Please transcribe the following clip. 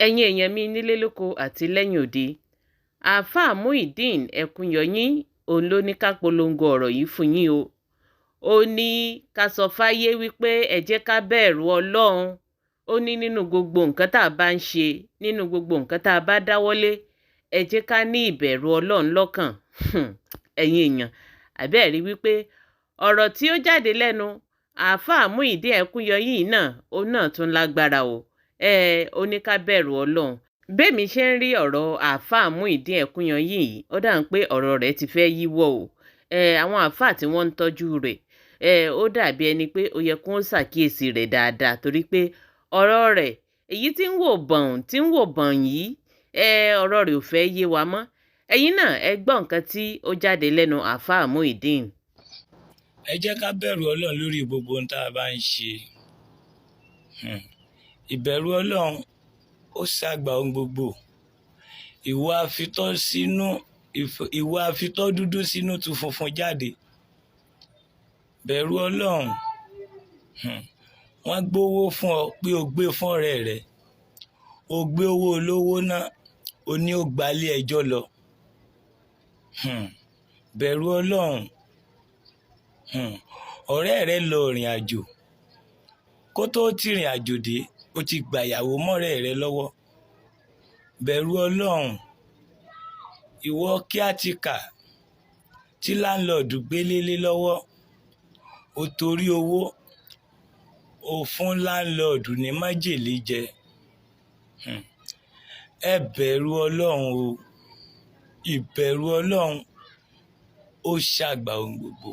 ẹ̀yin èèyàn mi nílé lóko àti lẹ́yìn òde. Àáfàá Muyideen Ẹkúnyọyìn òun ló ní ká polongo ọ̀rọ̀ yìí fún yín o. Ó ní ká sọ fáyé wípé ẹ jẹ́ ká bẹ̀rù Ọlọ́run. Ó ní nínú gbogbo nǹkan tá a bá ń ṣe, nínú gbogbo nǹkan tá a bá dáwọ́lé, ẹ jẹ́ ká ní ìbẹ̀rù Ọlọ́run lọ́kàn. Ẹ̀yin èèyàn, àbẹ́ẹ̀ rí wípé ọ̀rọ̀ tí ó jáde lẹ́nu àáfàá Muyideen Ẹkúnyọyìn náà, òun náà tún lágbára o. Ó ní ká bẹ̀rù Ọlọ́run. Bẹ́ẹ̀mi ṣe ń rí ọ̀rọ̀ àáfàá Muyideen Ẹkúnyọyìn yìí, ó dà ń pé ọ̀rọ̀ rẹ̀ ti fẹ́ yíwọ́ o. Àwọn àáfàá tí wọ́n ń tọ́jú rẹ̀, ó dàbí ẹni pé ó yẹ kó ń ṣàkíyèsí rẹ̀ dáadáa, torí pé ọ̀rọ̀ rẹ̀ èyí tí ń wò bọ̀n yìí, ọ̀rọ̀ rẹ̀ ò fẹ́ yé wa mọ́. Ẹ̀yin náà ẹ gbọ́ nǹkan tí ó jáde lẹ́nu àáfàá Muyideen. Ẹ jẹ́ ká bẹ̀rù Ọlọ́run lórí gbogbo ohun tá a bá ń ṣe. Ìbẹ̀rù Ọlọ́run ó ṣàgbà ohun gbogbo. Ìwà àfitọ́ dúdú sínú tu funfun jáde. Bẹ̀rù Ọlọ́run. Wọ́n gbówó fún ọ pé o gbé fún ọ̀rẹ́ rẹ. O gbé owó olówó náà, o ní ó gbalé ẹjọ́ lọ. Bẹ̀rù Ọlọ́run. Ọ̀rẹ́ rẹ lọ ìrìn àjò. Kó tó ti ìrìn àjò dé, o ti gbàyàwó mọ́rẹ́ rẹ lọ́wọ́. Bẹ̀rù Ọlọ́run. Ìwọ kíátíkà tí láńlọ́ọ̀dù gbélé lọ́wọ́, o torí owó o fún láńlọ́ọ̀dù ní májèlé jẹ. Ẹ bẹ̀rù Ọlọ́run o. Ìbẹ̀rù Ọlọ́run ó ṣàgbà ohun gbogbo.